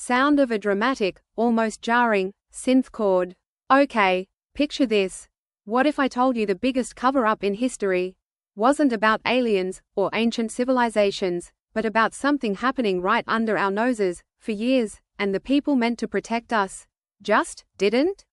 Sound of a dramatic, almost jarring, synth chord. Okay, picture this. What if I told you the biggest cover-up in history wasn't about aliens, or ancient civilizations, but about something happening right under our noses, for years, and the people meant to protect us just didn't?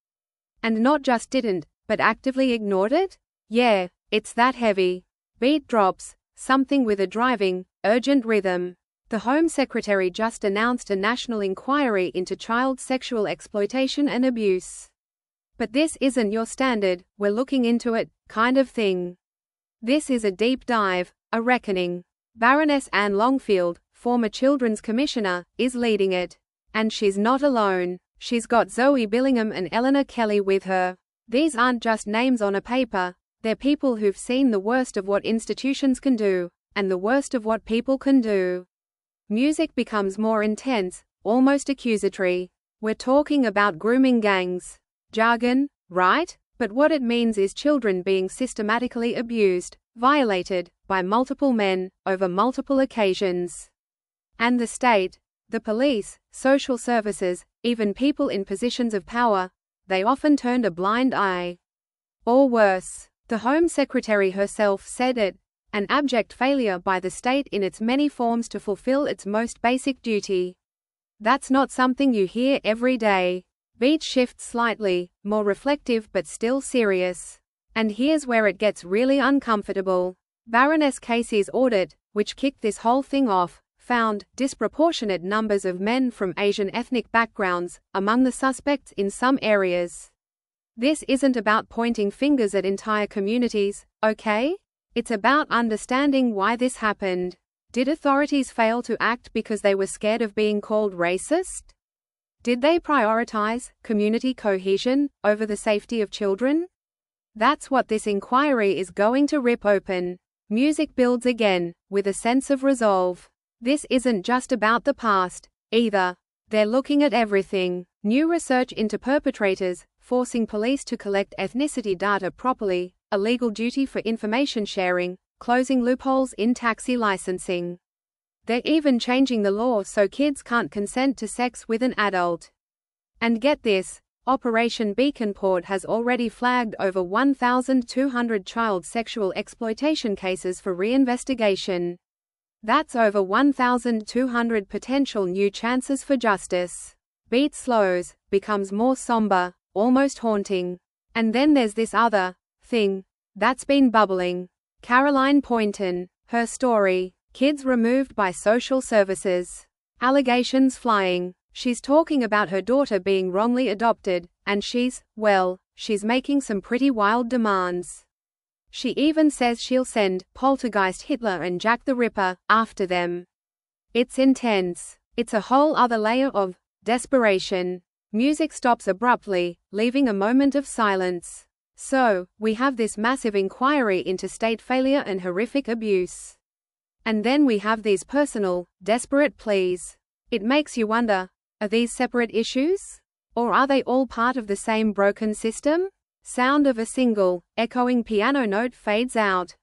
And not just didn't, but actively ignored it? Yeah, it's that heavy. Beat drops, something with a driving, urgent rhythm. The Home Secretary just announced a national inquiry into child sexual exploitation and abuse. But this isn't your standard, we're looking into it, kind of thing. This is a deep dive, a reckoning. Baroness Anne Longfield, former Children's Commissioner, is leading it. And she's not alone. She's got Zoe Billingham and Eleanor Kelly with her. These aren't just names on a paper, they're people who've seen the worst of what institutions can do, and the worst of what people can do. Music becomes more intense, almost accusatory. We're talking about grooming gangs. Jargon, right? But what it means is children being systematically abused, violated, by multiple men, over multiple occasions. And the state, the police, social services, even people in positions of power, they often turned a blind eye. Or worse, the Home Secretary herself said it, an abject failure by the state in its many forms to fulfill its most basic duty. That's not something you hear every day. Beat shifts slightly, more reflective but still serious. And here's where it gets really uncomfortable. Baroness Casey's audit, which kicked this whole thing off, found disproportionate numbers of men from Asian ethnic backgrounds among the suspects in some areas. This isn't about pointing fingers at entire communities, okay? It's about understanding why this happened. Did authorities fail to act because they were scared of being called racist? Did they prioritize community cohesion over the safety of children? That's what this inquiry is going to rip open. Music builds again, with a sense of resolve. This isn't just about the past, either. They're looking at everything. New research into perpetrators, forcing police to collect ethnicity data properly, a legal duty for information sharing, closing loopholes in taxi licensing. They're even changing the law so kids can't consent to sex with an adult. And get this, Operation Beaconport has already flagged over 1,200 child sexual exploitation cases for reinvestigation. That's over 1,200 potential new chances for justice. Beat slows, becomes more somber, almost haunting. And then there's this other thing that's been bubbling. Caroline Poynton, her story, kids removed by social services. Allegations flying. She's talking about her daughter being wrongly adopted, and she's making some pretty wild demands. She even says she'll send Poltergeist Hitler and Jack the Ripper after them. It's intense. It's a whole other layer of desperation. Music stops abruptly, leaving a moment of silence. So, we have this massive inquiry into state failure and horrific abuse. And then we have these personal, desperate pleas. It makes you wonder, are these separate issues? Or are they all part of the same broken system? Sound of a single, echoing piano note fades out.